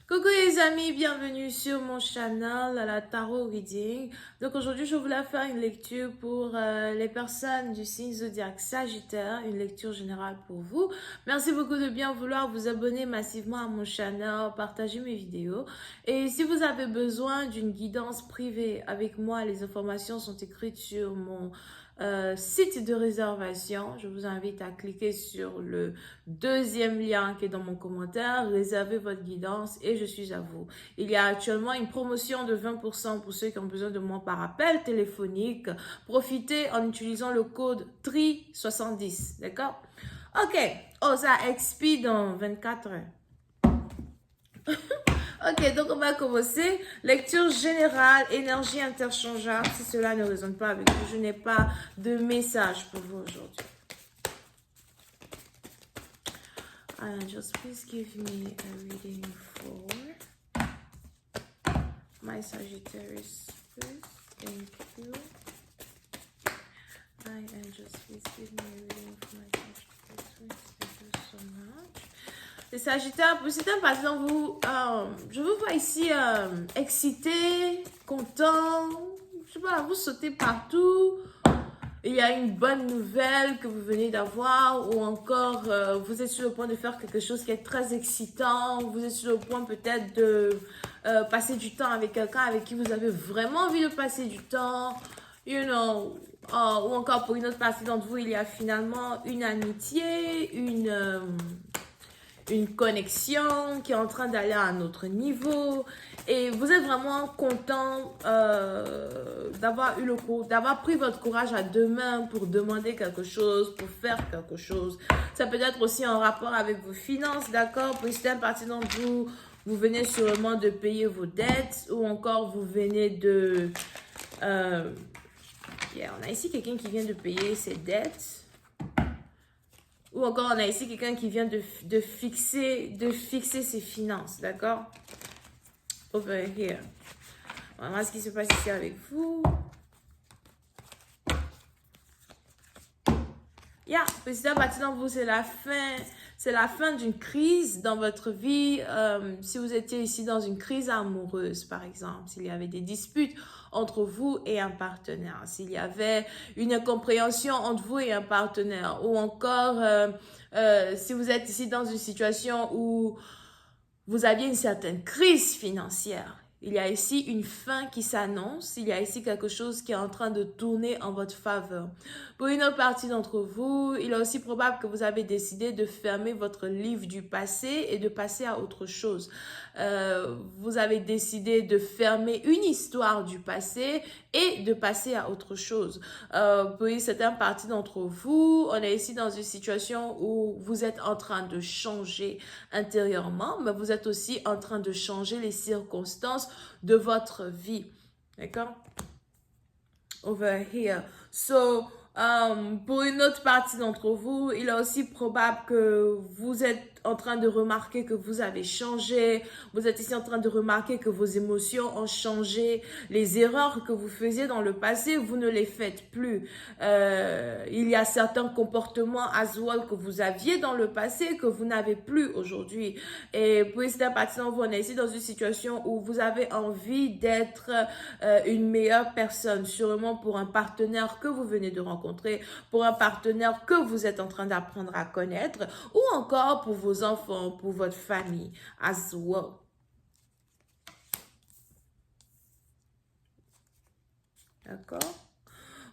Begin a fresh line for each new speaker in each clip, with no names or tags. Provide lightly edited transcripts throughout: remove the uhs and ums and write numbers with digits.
Coucou les amis, bienvenue sur mon channel à la Tarot Reading. Donc aujourd'hui, je voulais faire une lecture pour les personnes du signe zodiaque Sagittaire, une lecture générale pour vous. Merci beaucoup de bien vouloir vous abonner massivement à mon channel, partager mes vidéos. Et si vous avez besoin d'une guidance privée avec moi, les informations sont écrites sur mon site de réservation. Je vous invite à cliquer sur le deuxième lien qui est dans mon commentaire, réservez votre guidance et je suis à vous. Il y a actuellement une promotion de 20% pour ceux qui ont besoin de moi par appel téléphonique. Profitez en utilisant le code TRI70, d'accord? Ok, oh ça expire dans 24 heures. Ok, donc on va commencer. Lecture générale, énergie interchangeable. Si cela ne résonne pas avec vous, je n'ai pas de message pour vous aujourd'hui. Just please give me a reading for my Sagittarius, please. Thank you. Just please give me a reading for my Sagittarius. Thank you so much. Les Sagittaires, c'est un patient, vous, je vous vois ici excité, content, je sais pas, vous sautez partout. Il y a une bonne nouvelle que vous venez d'avoir ou encore vous êtes sur le point de faire quelque chose qui est très excitant. Vous êtes sur le point peut-être de passer du temps avec quelqu'un avec qui vous avez vraiment envie de passer du temps. You know, ou encore pour une autre partie d'entre vous, il y a finalement une amitié, une connexion qui est en train d'aller à un autre niveau et vous êtes vraiment content d'avoir pris votre courage à deux mains pour demander quelque chose, pour faire quelque chose. Ça peut être aussi en rapport avec vos finances, d'accord? Pour certaines parties d'entre vous, vous venez sûrement de payer vos dettes ou encore vous venez de... on a ici quelqu'un qui vient de payer ses dettes. Ou encore, on a ici quelqu'un qui vient de fixer ses finances, d'accord? Over here. On va voir ce qui se passe ici avec vous. Petit à petit dans vous, c'est la fin d'une crise dans votre vie. Si vous étiez ici dans une crise amoureuse, par exemple, s'il y avait des disputes entre vous et un partenaire, s'il y avait une incompréhension entre vous et un partenaire, ou encore si vous êtes ici dans une situation où vous aviez une certaine crise financière. Il y a ici une fin qui s'annonce. Il y a ici quelque chose qui est en train de tourner en votre faveur. Pour une autre partie d'entre vous, il est aussi probable que vous avez décidé de fermer votre livre du passé et de passer à autre chose. Vous avez décidé de fermer une histoire du passé et de passer à autre chose. Pour certaines parties d'entre vous, on est ici dans une situation où vous êtes en train de changer intérieurement, mais vous êtes aussi en train de changer les circonstances de votre vie. D'accord? Over here. So, pour une autre partie d'entre vous, il est aussi probable que vous êtes en train de remarquer que vous avez changé. Vous êtes ici en train de remarquer que vos émotions ont changé. Les erreurs que vous faisiez dans le passé, vous ne les faites plus. Il y a certains comportements as well que vous aviez dans le passé que vous n'avez plus aujourd'hui. Et pour cette partie d'entre vous, on est ici dans une situation où vous avez envie d'être une meilleure personne, sûrement pour un partenaire que vous venez de rencontrer, pour un partenaire que vous êtes en train d'apprendre à connaître, ou encore pour vos enfants, pour votre famille as well. D'accord?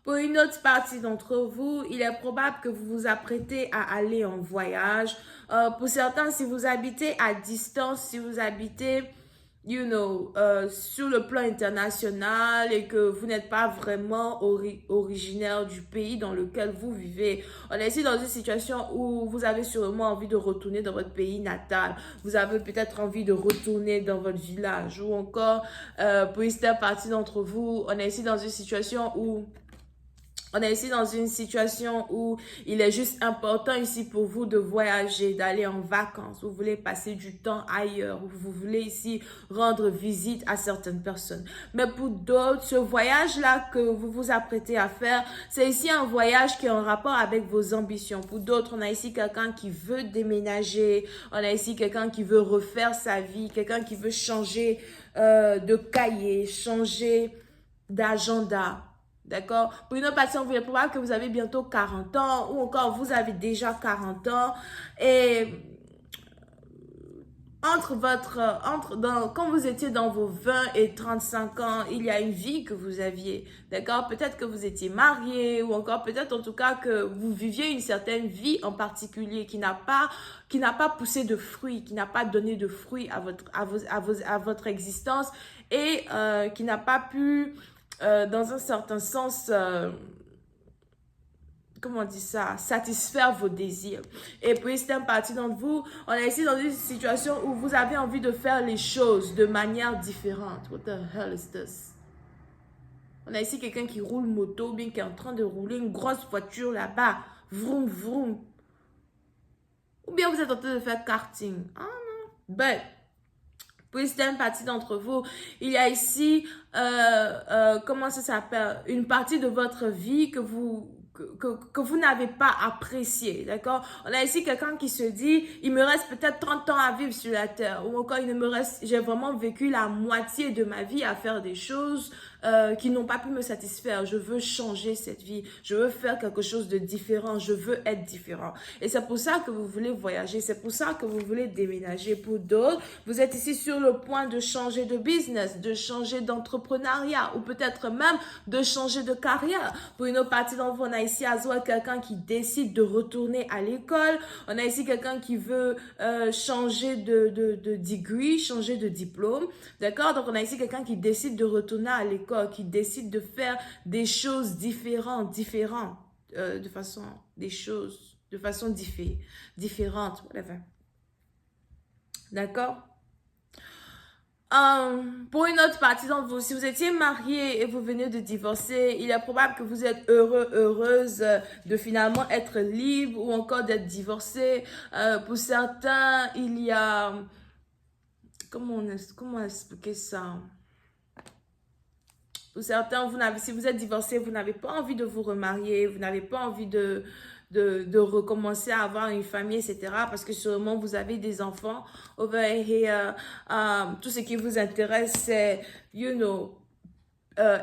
Pour une autre partie d'entre vous, il est probable que vous vous apprêtez à aller en voyage. Pour certains, si vous habitez à distance, si vous habitez sur le plan international et que vous n'êtes pas vraiment originaire du pays dans lequel vous vivez. On est ici dans une situation où vous avez sûrement envie de retourner dans votre pays natal. Vous avez peut-être envie de retourner dans votre village ou encore, pour certaines parties d'entre vous, on est ici dans une situation où On est ici dans une situation où il est juste important ici pour vous de voyager, d'aller en vacances. Vous voulez passer du temps ailleurs. Vous voulez ici rendre visite à certaines personnes. Mais pour d'autres, ce voyage-là que vous vous apprêtez à faire, c'est ici un voyage qui est en rapport avec vos ambitions. Pour d'autres, on a ici quelqu'un qui veut déménager. On a ici quelqu'un qui veut refaire sa vie. Quelqu'un qui veut changer de cahier, changer d'agenda. D'accord? Pour une autre personne, vous est probable que vous avez bientôt 40 ans ou encore vous avez déjà 40 ans et quand vous étiez dans vos 20 et 35 ans, il y a une vie que vous aviez, d'accord? Peut-être que vous étiez marié ou encore peut-être en tout cas que vous viviez une certaine vie en particulier qui n'a pas poussé de fruits, qui n'a pas donné de fruits à votre existence et qui n'a pas pu, dans un certain sens, comment on dit ça, satisfaire vos désirs. Et puis, c'est un parti d'entre vous, on est ici dans une situation où vous avez envie de faire les choses de manière différente. What the hell is this? On a ici quelqu'un qui roule moto, bien qui est en train de rouler une grosse voiture là-bas. Vroom, vroom. Ou bien vous êtes en train de faire karting. Ah non. Ben, puis c'est une partie d'entre vous. Il y a ici, comment ça s'appelle? Une partie de votre vie que vous n'avez pas apprécié, d'accord? On a ici quelqu'un qui se dit, il me reste peut-être 30 ans à vivre sur la terre, ou encore j'ai vraiment vécu la moitié de ma vie à faire des choses qui n'ont pas pu me satisfaire. Je veux changer cette vie, je veux faire quelque chose de différent, je veux être différent. Et c'est pour ça que vous voulez voyager, c'est pour ça que vous voulez déménager. Pour d'autres, vous êtes ici sur le point de changer de business, de changer d'entrepreneuriat, ou peut-être même de changer de carrière. Pour une autre partie d'entre vous, on a ici à Zoa quelqu'un qui décide de retourner à l'école. On a ici quelqu'un qui veut changer de degree, changer de diplôme. D'accord? Donc, on a ici quelqu'un qui décide de retourner à l'école, qui décide de faire des choses différentes, de façon différente, whatever. D'accord? Pour une autre partie d'entre vous, si vous étiez marié et vous venez de divorcer, il est probable que vous êtes heureuse de finalement être libre ou encore d'être divorcé. Pour certains, il y a... Comment expliquer ça? Pour certains, si vous êtes divorcé, vous n'avez pas envie de vous remarier, vous n'avez pas envie de recommencer à avoir une famille, etc. Parce que sûrement, vous avez des enfants over here. Tout ce qui vous intéresse, c'est,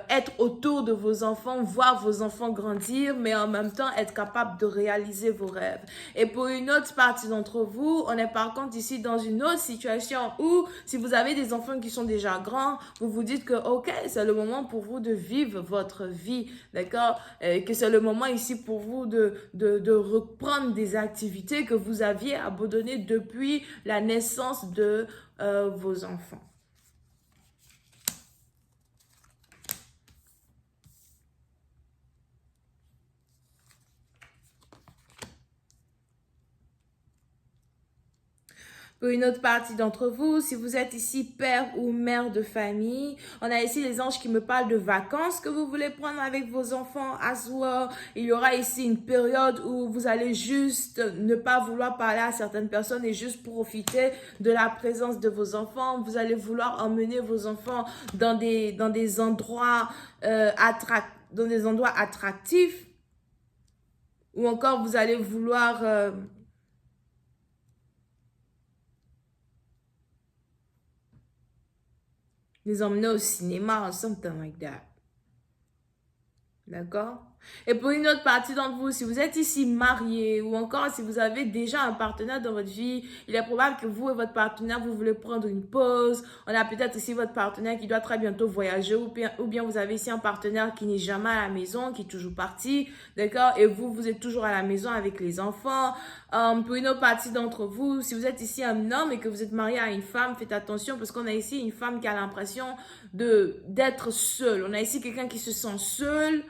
être autour de vos enfants, voir vos enfants grandir, mais en même temps être capable de réaliser vos rêves. Et pour une autre partie d'entre vous, on est par contre ici dans une autre situation où si vous avez des enfants qui sont déjà grands, vous vous dites que ok, c'est le moment pour vous de vivre votre vie, d'accord? Que c'est le moment ici pour vous de reprendre des activités que vous aviez abandonnées depuis la naissance de vos enfants. Pour une autre partie d'entre vous, si vous êtes ici père ou mère de famille, on a ici les anges qui me parlent de vacances que vous voulez prendre avec vos enfants à soi. Il y aura ici une période où vous allez juste ne pas vouloir parler à certaines personnes et juste profiter de la présence de vos enfants. Vous allez vouloir emmener vos enfants dans des endroits attractifs, ou encore vous allez vouloir les emmener au cinéma or something like that. D'accord? Et pour une autre partie d'entre vous, si vous êtes ici marié ou encore si vous avez déjà un partenaire dans votre vie, il est probable que vous et votre partenaire, vous voulez prendre une pause. On a peut-être ici votre partenaire qui doit très bientôt voyager ou bien vous avez ici un partenaire qui n'est jamais à la maison, qui est toujours parti. D'accord? Et vous êtes toujours à la maison avec les enfants. Pour une autre partie d'entre vous, si vous êtes ici un homme et que vous êtes marié à une femme, faites attention parce qu'on a ici une femme qui a l'impression d'être seule. On a ici quelqu'un qui se sent seul.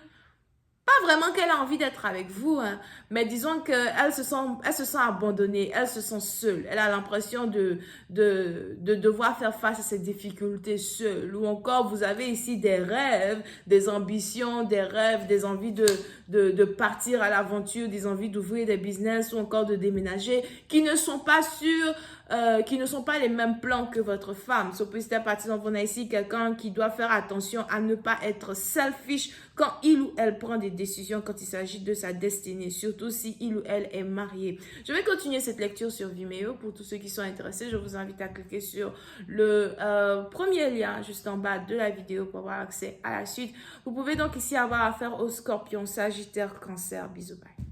Pas vraiment qu'elle a envie d'être avec vous, hein, mais disons qu'elle elle se sent abandonnée, elle se sent seule. Elle a l'impression de devoir faire face à ces difficultés seule. Ou encore, vous avez ici des rêves, des ambitions, des rêves, des envies de partir à l'aventure, des envies d'ouvrir des business ou encore de déménager qui ne sont pas sûrs, qui ne sont pas les mêmes plans que votre femme. So, petit à petit, donc, on a ici quelqu'un qui doit faire attention à ne pas être selfish quand il ou elle prend des décisions, quand il s'agit de sa destinée, surtout si il ou elle est marié. Je vais continuer cette lecture sur Vimeo. Pour tous ceux qui sont intéressés, je vous invite à cliquer sur le premier lien juste en bas de la vidéo pour avoir accès à la suite. Vous pouvez donc ici avoir affaire aux scorpions, sagittaires, cancer. Bisous, bye.